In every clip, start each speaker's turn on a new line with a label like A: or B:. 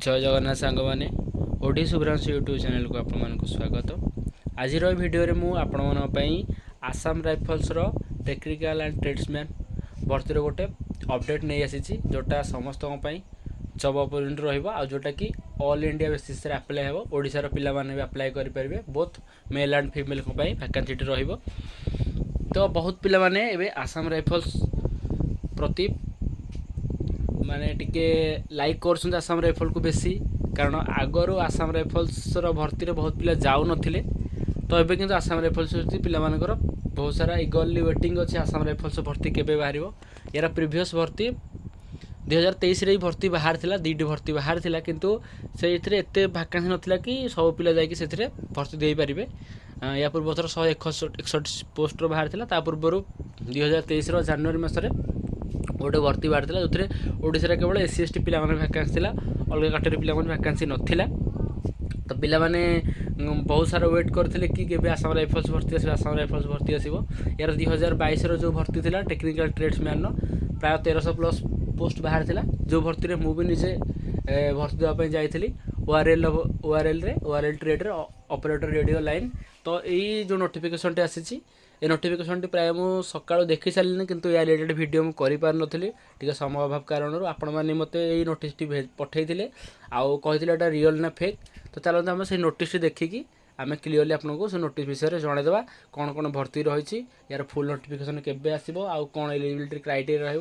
A: जय जगन्नाथ सांग मैंने ओडी शुभ्रांशु यूट्यूब चैनल को आपण स्वागत। आज भिडियो मु आपण Assam rifles technical and tradesman भर्ती गोटे अपडेट नहीं आसी जोटा समस्त जब अपॉर्चुनिटी रहा जोटा कि ऑल इंडिया बेसिस अप्लाई हो ओडिशार पिला माने भी अप्लाई करेंगे both male and female vacancy रहिबो। तो बहुत पिला माने एबे आसाम राइफल्स प्रति माने टिके लाइक कर आसाम राइफल को बेसी कारण आगर आसाम राइफल्स भर्ती बहुत पिला जाऊ नथिले। तो एबे किंतु आसाम राइफल्स पिला मानकर बहुत सारा इगरली वेटिंग अच्छे आसाम राइफल्स भर्ती केबे बाहर यार प्रीवियस भर्ती 2023 रे भर्ती बाहर थिला दीटी भर्ती बाहर थिला किंतु से एते वैकेंसी नथिला कि सब पिला जाई कि सेथिरे भर्ती देई परिबे। या पूर्व थर 161 पोस्ट बाहर थिला ता पूर्व 2023 रो जनवरी मासरे गोटे भर्ती बाहर था जो ओडिशा केवल एससी एसटी पिला वैकेंसी था अलग कैटेगरी पिला वैकेंसी नाला। तो पिला माने बहुत सारा वेट करते कि केबे आसाम राइफल्स भर्ती आसो आसाम राइफल्स भर्ती आसो यार 2022 जो भर्ती था टेक्निकल ट्रेड्समैन प्राय 1300+ पोस्ट बाहर था जो भर्ती में मुझे निजे भर्ती देवाई जाइली ओआरएल ट्रेड ऑपरेटर रेडियो लाइन। तो यही जो नोटिफिकेशन आसी ए नोटिफिकेशन प्राय मुझे सका देखी सारे कि या रिलेटेड वीडियो मुझे पारि टी समय अभाव कारण आपण मैंने मत यही नोटिस पठे आउ कही रियल ना फेक। तो चलते आम से नोटिस देखिकी आम क्लीयरली आपको से नोटिस विषय जनईदेवा कौन कौन भर्ती रही यार फुल नोटिफिकेशन केबे आसो आउ कौन एलिजिबिलिटी क्राइटेरिया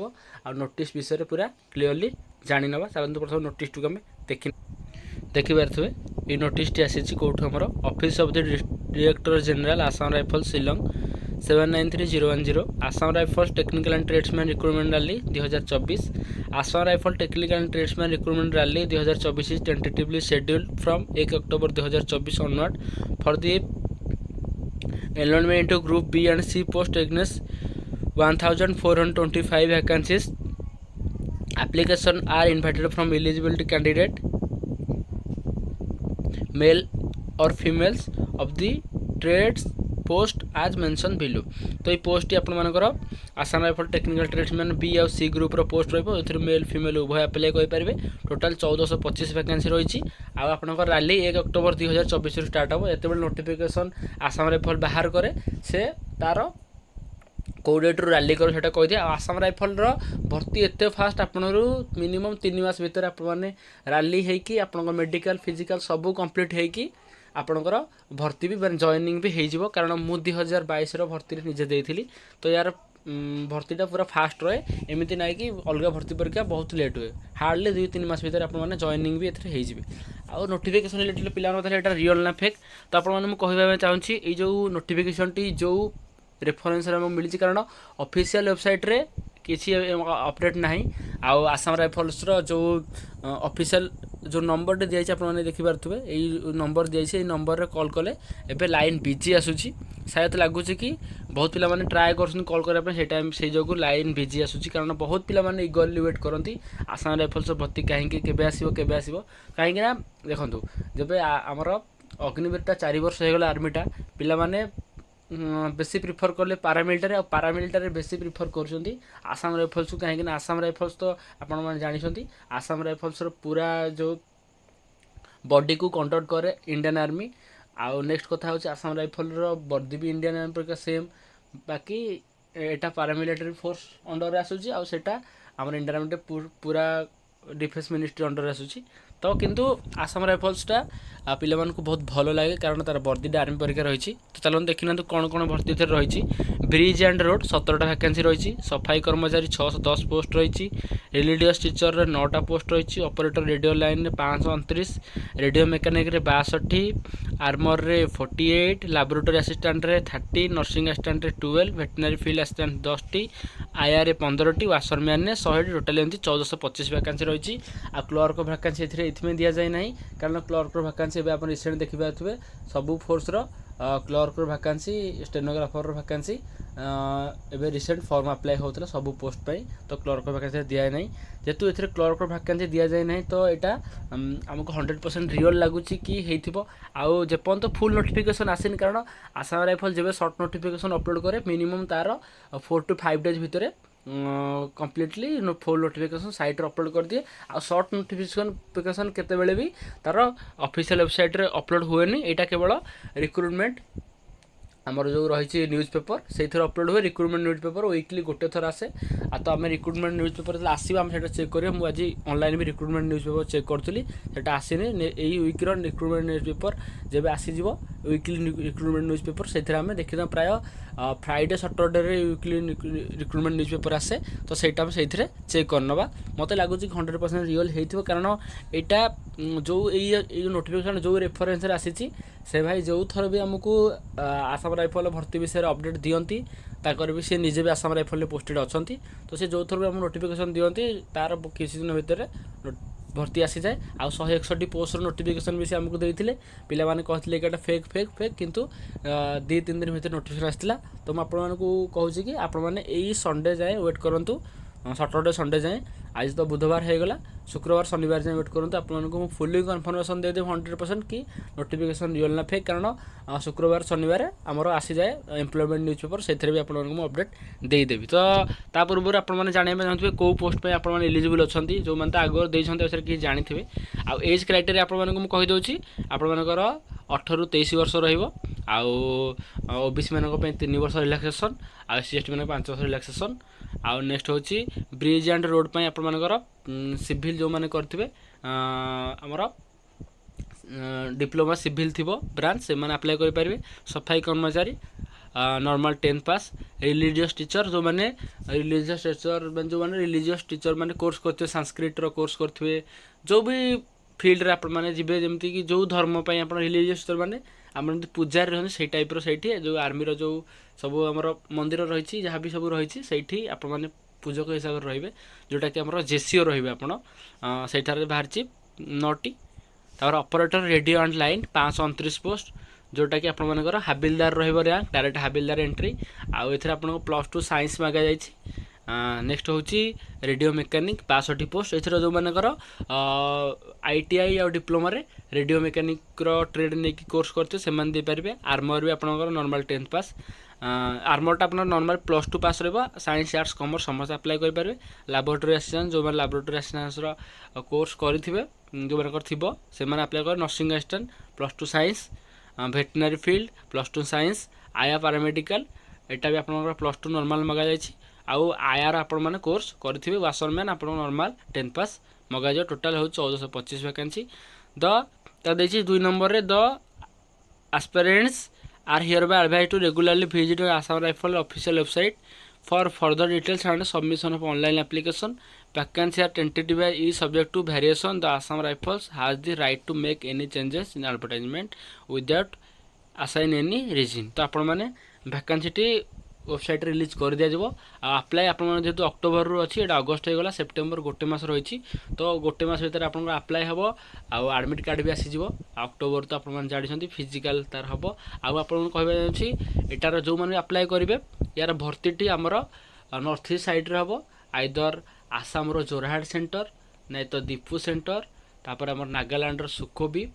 A: रोटिस विषय पूरा क्लीयरली जानी ना। चलते प्रथम नोटिस को आम देखी पारे ये नोटिस आसी कौटू आमर office of the director general Assam rifles Shillong 793010 Assam rifles technical and tradesman recruitment rally 2024 Assam rifle technical and tradesman recruitment rally 2024 is tentatively scheduled from 1 October 2024 onward for the enrollment into group B and C post against 1425 vacancies. Applications are invited from eligibility candidate male or females of the trades post आज mention below. तो ये post आपण मानकर Assam rifle technical tradesman B और C group रो post रही male female उभय apply करेंगे। टोटाल 1425 वैकेंसी रही आपंकर रैली 1 अक्टोबर 2024 स्टार्ट हम जिते नोटिफिकेशन आसाम राइफल बाहर करे से तार कौ डेट रू रैली कर सेटा कही दिए। आसाम राइफल भर्ती एत फास्ट आपन मिनिमम 3 मास भितर आपने रैली होगी आप मेडिकल फिजिकल सबू कम्प्लीट होगी आपणकर भर्ती भी मैंने जॉइनिंग भी हो कारण मु 2022 भर्ती निजे देती। तो यार भर्तीटा पूरा फास्ट रहे एमती ना कि अलग भर्ती परीक्षा बहुत लेट हुए हार्डली 2-3 मास भितर आपने जॉइनिंग भी एथे हो। नोटिफिकेशन रिलेटेड पिला रियल ना फेक। तो आपने कहवा चाहूँगी ये जो नोटिफिकेशन टी जो रेफरेन्स मिली कारण ऑफिशियल वेबसाइट रे किसी अपडेट ना आसाम राइफल्स जो ऑफिशियल जो नंबर टे दिखाई आपने देखिपे यही नंबर दिखाई नंबर रे कॉल कले एबे लाइन बिजी आसूची शायद लगुच कि बहुत पिला माने ट्राए कर कॉल करने से टाइम से जो लाइन बिजी आसूची कारण बहुत पिला माने इगरली वेट करती आसाम राइफल्स भर्ती कहीं केबे आसीबो कहीं देखो जब आमर अग्निवीरटा 4 वर्ष हो गला आर्मीटा पिला माने बेसी प्रिफर कले पारामिलिटारी और पारामिलिटारी बेसी प्रिफर कर आसाम राइफल्स को कहीं आसाम राइफल्स तो आपण मैंने जानते आसाम राइफल्स पूरा जो बॉडी को कंट्रोल करे इंडियन आर्मी। आउ नेक्स्ट कथा हो आसाम राइफल वर्दी भी इंडियन आर्मी पर सेम बाकी एटा पारामिलिटारी फोर्स अंडर आसूची आउ सेटा आम इंडियन आर्मी पूरा डिफेन्स मिनिस्ट्री अंडर आसूची। तो किंतु आसाम राइफल्सटा पिला मानकु बहुत भल लगे कारण तार वर्दीटा आर्मी परीक्षा रही। तो चलते देखी ना कौन कौन भर्ती रही ब्रिज एंड रोड 17टा वैकेंसी रही सफाई कर्मचारी 610 पोस्ट रही रिलीजियस टीचर 9टा पोस्ट रही operator radio line 529 radio mechanic 62 armour रे 48 लैबोरेटरी असिस्टेंट रे 30 नर्सिंग असिस्टेंट रे 12 वेटनरी फील्ड असिस्टेंट 10टी आईआर 15टी वाशरमैन ने 100 टोटाल एमती 1425 वैकेंसी रही। आ क्लर्क वैकेंसी ये दि जाए ना कारण क्लर्क वैकेंसी आप रिसेंट देखिपे सबू force clerk vacancy stenographer vacancy एवं रिसेंट फॉर्म अप्लाई होता सबू पोस्ट पर। तो क्लर्क वैकेंसी दिए ना जेहेतु ये क्लर्क वैकेंसी दि जाए ना तो यहाँ आमको 100% रियल लगुच कि आउ जेपर्यंत तो फुल नोटिफिकेशन आसनी कारण आसाम राइफल जब सर्ट नोटिफिकेशन अपलोड करे मिनिमम तार 4 to 5 days भितर completely full notification site upload कर दिए आ सर्ट नोटिफिकेशन केतेबेले भी तार ऑफिशियल वेबसाइट रे अपलोड हुएनी एटा केवल रिक्रुटमेंट आमर जो रही न्यूज पेपर से अपलोड हुए रिक्रुटमेंट न्यूज पेपर वीकली गोटे थर आसे आ तो आम रिक्रुटमेंट न्यूज पेपर आसो आम से चेक करेंगे मुझे आज ऑनलाइन भी रिक्रुटमेंट न्यूज पेपर चेक करी से आसनी यही वीक्र रिक्रुटमेंट न्यूज पेपर जब आसीज वीकली रिक्रुटमेंट न्यूज पेपर से देखी प्राय Friday Saturday weekly recruitment news paper आसे तो सहीटा से चेक करनवा मत लगुच 100% रियल हो कारण यहाँ जो नोटिफिकेशन जो रेफरेन्स आसी से भाई जो थर भी आमको आसाम राइफल भर्ती विषय अपडेट दियंती ताकर भी सी निजे भी आसाम राइफल पोस्टेड अच्छा तो सी जो थर भी आम नोटिफिकेशन दियंती तार किसी दिन भितर भर्ती आसी जाए आ 161 पोस्ट नोटिफिकेशन भी से आमको देते पिला माने कहते कि फेक फेक फेक किंतु 2-3 दिन भितर नोटिफिकेशन आसाला तो मुझे कहूँ कि आपण मैंने यही संडे जाए वेट करूँ सटरडे संडे जाए आज तो बुधवार हो गला शुक्रवार शनिवार जाए वेट करूँ आपको फुली कन्फर्मेशन देदेव 100% कि नोटिफिकेशन रियल ना फेक कारण शुक्रवार शनिवार आमर आसी जाए एम्प्लॉयमेंट न्यूज पेपर से भी आपको अपडेट देदेवि तो ता पूर्व आपने जानते चाहते कौ पोस्ट पर आप एलिजिबल अच्छा जो मैंने तो आगे देते कि जानी आउ एज क्राइटेरिया आपको कहीदे आपर 18 ରୁ 23 वर्ष ओबीसी मान 3 वर्ष रिलैक्सेशन आ SC/ST मान 5 वर्ष रिलैक्सेशन आउ नेक्स्ट हूँ ब्रिज एंड रोड पर आपर सिविल जो मैंने करेंगे आमर डिप्लोमा सिविल थी ब्रांच से मैंने अप्लाई करेंगे सफाई कर्मचारी नॉर्मल 10th पास रिलीजियस टीचर जो मैंने रिलीजियस टीचर जो मैंने रिलीजियस टीचर मैंने कोर्स करते संस्कृत कोर्स करेंगे जो भी फिल्ड आप जी जमी कि जो धर्म पर आप रिलीजियस टीचर मैंने आम पूजार रही से टाइप से जो आर्मी जो सब आम मंदिर रही जहाँ भी सब रही से आप पूजक हिसाब से रे जोटा कि आम जेसीओ रे आप बाहरी 9टी तार operator radio and line 529 post जोटा कि आपर havildar rank direct havildar entry आउ ए +2 साइंस मागा जाइए नेक्स्ट हूँ रेडियो मेकानिक 65 पोस्ट एथर जो मानकर ITI आ डिप्लोमा रेडियो मेकानिक ट्रेड नहीं कोर्स करते से पारे आर्मर भी आप नॉर्मल 10th पास आर्मरटा आप नॉर्मल +2 पास रहा साइंस आर्ट्स कॉमर्स समस्त अप्लाई करेंगे लैबोरेटरी असिस्टेंट जो मैंने लैबोरेटरी असिस्टेंट कोर्स करेंगे जो मानकर थी से अप्लाई कर nursing assistant +2 science veterinary field +2 science आया पैरामेडिकल एटा भी आप +2 नॉर्मल मगा जाइए आउ आयार आपण मैंने कोर्स करेंगे वाशरमैन आप नॉर्मल 10th पास मगाइए टोटाल हूँ 1425 वैकेंसी देखिए 2 number the aspirants are hereby advise to regularly visit Assam rifle official website for further details and submission of online application vacancy are tentative is subject to variation the Assam rifles has the right to make any changes in advertisement without assign any reason तो आपण मैंने vacancy website release कर दिया apply जेहतु October रू अच्छी August हो गला September गोटे मास रही तो गोटे मास भर आप आप्लाय हम आउ आडमिट कार्ड भी आसीज अक्टोबर तो आप जानते फिजिकाल तार हम आपको कहना एटार जो मैंने आप्लाय करेंगे यार भर्ती आमर नॉर्थ ईस्ट साइड हम आइदर आसाम जोरहाट सेंटर नहीं तो दीपू सेंटर तापर आमर नागालैंड सुखोबी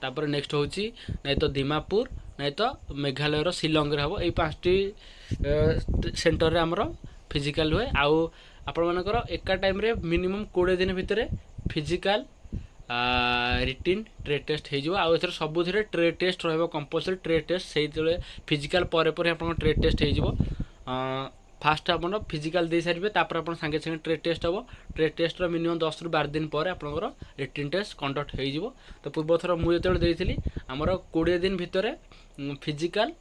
A: तापर नेक्स्ट हूँ नहीं तो दीमापुर नहीं तो मेघालय शिलंग हम ये 5टी सेंटर रे आमर फिजिकाल हुए आउ आपण मानकर एका टाइम रे मिनिमम 20 दिन भितर फिजिकाल रिटिन ट्रेड टेस्ट हो आउ सबुथ ट्रेड टेस्ट रहा कंपलसरी ट्रेड टेस्ट से फिजिकाल पर आप ट्रेड टेस्ट हो फास्ट आप फिजिकाल दे सारे तापर आप सागे सागे ट्रेड टेस्ट हम ट्रेड टेस्ट मिनिमम 10 ରୁ 12 दिन पर आपंकर रिटिन टेस्ट कंडक्ट हो तो पूर्व थर मुझे देती आमर 20 दिन भितर फिजिकाल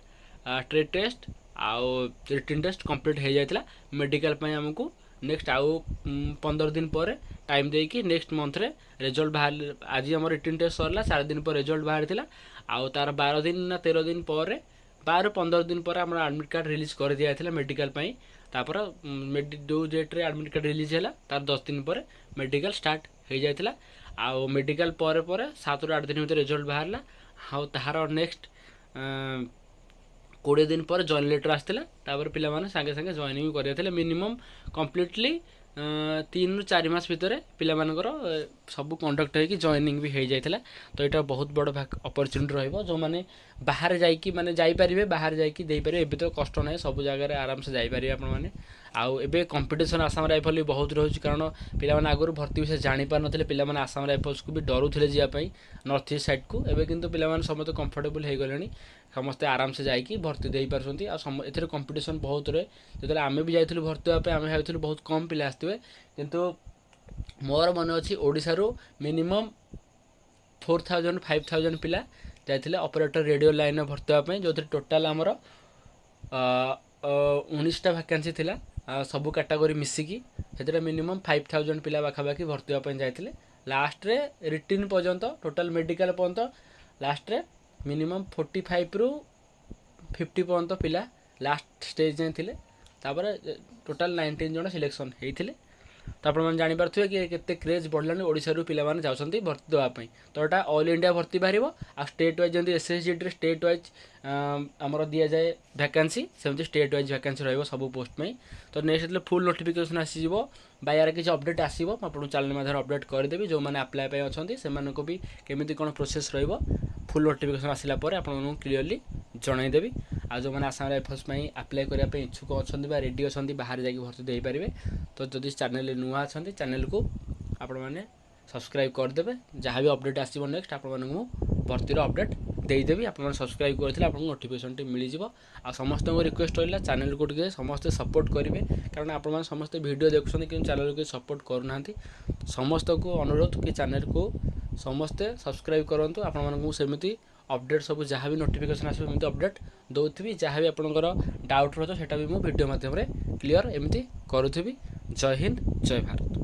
A: ट्रेड टेस्ट आउ रिटिन टेस्ट कंप्लीट हो जाता मेडिकल आमको नेक्स्ट आउ 15 दिन पर टाइम देकी नेक्स्ट मंथ रे रिजल्ट बाहर आज आम रिटिन टेस्ट सरला 4 दिन पर रिजल्ट बाहर आउ तार 12 दिन ना 13 दिन पर 12-15 दिन पर आम आडमिट कार्ड रिलीज कर दिया मेडिकल तापर जो डेट रे आडमिट कार्ड रिलीज है तार 10 दिन पर मेडिकल स्टार्ट हो जाता आउ मेडिकल पर 7 ରୁ 8 दिन भर रिजल्ट बाहर आउ तार नेक्स्ट 20 दिन पर जॉइन लेटर आसाला तापर पिला माने संगे संगे जॉइनिंग करेंगे मिनिमम कम्प्लीटली 3 ରୁ 4 ମାସ ଭିତରେ ପିଲାମାନଙ୍କର ସବୁ କଣ୍ଡକ୍ଟ ହେଇକି ଜଏନିଂ ବି ହେଇଯାଇଥିଲା। ତ ଏଇଟା ବହୁତ ବଡ଼ ଅପରଚ୍ୟୁନିଟି ରହିବ, ଯେଉଁମାନେ ବାହାରେ ଯାଇକି ମାନେ ଯାଇପାରିବେ, ବାହାରେ ଯାଇକି ଦେଇପାରିବେ। ଏବେ ତ କଷ୍ଟ ନାହିଁ, ସବୁ ଜାଗାରେ ଆରାମସେ ଯାଇପାରିବେ ଆପଣମାନେ। ଆଉ ଏବେ କମ୍ପିଟିସନ୍ ଆସାମ ରାଇଫଲ୍ ବି ବହୁତ ରହୁଛି, କାରଣ ପିଲାମାନେ ଆଗରୁ ଭର୍ତ୍ତି ବିଷୟରେ ଜାଣିପାରୁନଥିଲେ, ପିଲାମାନେ ଆସାମ ରାଇଫଲ୍ସକୁ ବି ଡରୁଥିଲେ ଯିବା ପାଇଁ ନର୍ଥ ଇଷ୍ଟ ସାଇଡ଼୍କୁ। ଏବେ କିନ୍ତୁ ପିଲାମାନେ ସମସ୍ତେ କମ୍ଫର୍ଟେବୁଲ୍ ହେଇଗଲେଣି, ସମସ୍ତେ ଆରାମସେ ଯାଇକି ଭର୍ତ୍ତି ଦେଇପାରୁଛନ୍ତି। ଆଉ ଏଥିରେ କମ୍ପିଟିସନ୍ ବହୁତ ରହେ। ଯେତେବେଳେ ଆମେ ବି ଯାଇଥିଲୁ ଭର୍ତ୍ତି ହେବା ପାଇଁ, ଆମେ ଭାବିଥିଲୁ ବହୁତ କମ୍ ପିଲା ଆସିଥିବେ, କିନ୍ତୁ ମୋର ମନେ ଅଛି ଓଡ଼ିଶାରୁ ମିନିମମ୍ 4000 5000 ପିଲା ଯାଇଥିଲେ ଅପରେଟର ରେଡ଼ିଓ ଲାଇନ୍ରେ ଭର୍ତ୍ତି ହେବା ପାଇଁ, ଯେଉଁଥିରେ ଟୋଟାଲ୍ ଆମର 19ଟା ଭ୍ୟାକେନ୍ସି ଥିଲା ସବୁ କାଟାଗୋରୀ ମିଶିକି। ସେଥିରେ ମିନିମମ୍ 5000 ପିଲା ପାଖାପାଖି ଭର୍ତ୍ତି ହେବା ପାଇଁ ଯାଇଥିଲେ। ଲାଷ୍ଟରେ ରିଟିନ୍ ପର୍ଯ୍ୟନ୍ତ, ଟୋଟାଲ୍ ମେଡ଼ିକାଲ୍ ପର୍ଯ୍ୟନ୍ତ ଲାଷ୍ଟରେ ମିନିମମ୍ 45ରୁ 50 ପର୍ଯ୍ୟନ୍ତ ପିଲା ଲାଷ୍ଟ ଷ୍ଟେଜ୍ ଯାଏଁ ଥିଲେ। ତାପରେ ଟୋଟାଲ୍ 19 ଜଣ ସିଲେକ୍ସନ୍ ହେଇଥିଲେ। ତ ଆପଣମାନେ ଜାଣିପାରୁଥିବେ କି କେତେ କ୍ରେଜ୍ ବଢ଼ିଲାଣି, ଓଡ଼ିଶାରୁ ପିଲାମାନେ ଯାଉଛନ୍ତି ଭର୍ତ୍ତି ଦେବା ପାଇଁ। ତ ଏଇଟା ଅଲ୍ ଇଣ୍ଡିଆ ଭର୍ତ୍ତି ବାହାରିବ। ଆଉ ଷ୍ଟେଟ୍ ୱାଇଜ୍ ଯେମିତି SSGDରେ ଷ୍ଟେଟ୍ ୱାଇଜ୍ ଆମର ଦିଆଯାଏ ଭ୍ୟାକେନ୍ସି, ସେମିତି ଷ୍ଟେଟ୍ ୱାଇଜ୍ ଭ୍ୟାକେନ୍ସି ରହିବ ସବୁ ପୋଷ୍ଟ ପାଇଁ। ତ ନେକ୍ସଟ ଯେତେବେଳେ ଫୁଲ୍ ନୋଟିଫିକେସନ୍ ଆସିଯିବ ବା ୟାର କିଛି ଅପଡ଼େଟ୍ ଆସିବ, ମୁଁ ଆପଣଙ୍କୁ ଚ୍ୟାନେଲ୍ ମାଧ୍ୟମରେ ଅପଡ଼େଟ୍ କରିଦେବି। ଯେଉଁମାନେ ଆପ୍ଲାଏ ପାଇଁ ଅଛନ୍ତି ସେମାନଙ୍କୁ ବି କେମିତି କ'ଣ ପ୍ରୋସେସ୍ ରହିବ, ଫୁଲ୍ ନୋଟିଫିକେସନ୍ ଆସିଲା ପରେ ଆପଣମାନଙ୍କୁ କ୍ଲିୟରଲି ଜଣାଇଦେବି। ଆଉ ଯେଉଁମାନେ ଆସାମ ରାଇଫଲ୍ସ ପାଇଁ ଆପ୍ଲାଏ କରିବା ପାଇଁ ଇଚ୍ଛୁକ ଅଛନ୍ତି ବା ରେଡ଼ି ଅଛନ୍ତି, ବାହାରେ ଯାଇକି ଭର୍ତ୍ତି ଦେଇପାରିବେ। ତ ଯଦି ଚ୍ୟାନେଲ୍ରେ ନୂଆ ଅଛନ୍ତି, ଚ୍ୟାନେଲ୍କୁ ଆପଣମାନେ ସବସ୍କ୍ରାଇବ୍ କରିଦେବେ। ଯାହା ବି ଅପଡ଼େଟ୍ ଆସିବ ନେକ୍ସଟ ଆପଣମାନଙ୍କୁ ମୁଁ ଭର୍ତ୍ତିର ଅପଡ଼େଟ୍ ଦେଇଦେବି। ଆପଣମାନେ ସବସ୍କ୍ରାଇବ୍ କରିଥିଲେ ଆପଣଙ୍କୁ ନୋଟିଫିକେସନ୍ଟି ମିଳିଯିବ। ଆଉ ସମସ୍ତଙ୍କୁ ରିକ୍ୱେଷ୍ଟ ରହିଲା, ଚ୍ୟାନେଲ୍କୁ ଟିକେ ସମସ୍ତେ ସପୋର୍ଟ କରିବେ, କାରଣ ଆପଣମାନେ ସମସ୍ତେ ଭିଡ଼ିଓ ଦେଖୁଛନ୍ତି କିନ୍ତୁ ଚ୍ୟାନେଲ୍କୁ କିଛି ସପୋର୍ଟ କରୁନାହାନ୍ତି। ସମସ୍ତଙ୍କୁ ଅନୁରୋଧ କି ଚ୍ୟାନେଲ୍କୁ ସମସ୍ତେ ସବସ୍କ୍ରାଇବ୍ କରନ୍ତୁ। ଆପଣମାନଙ୍କୁ ସେମିତି ଅପଡ଼େଟ୍ ସବୁ ଯାହା ବି ନୋଟିଫିକେସନ୍ ଆସିବ ଏମିତି ଅପଡ଼େଟ୍ ଦେଉଥିବି। ଯାହା ବି ଆପଣଙ୍କର ଡାଉଟ୍ ରହୁଥିବ ସେଇଟା ବି ମୁଁ ଭିଡ଼ିଓ ମାଧ୍ୟମରେ କ୍ଲିଅର୍ ଏମିତି କରୁଥିବି। ଜୟ ହିନ୍ଦ, ଜୟ ଭାରତ।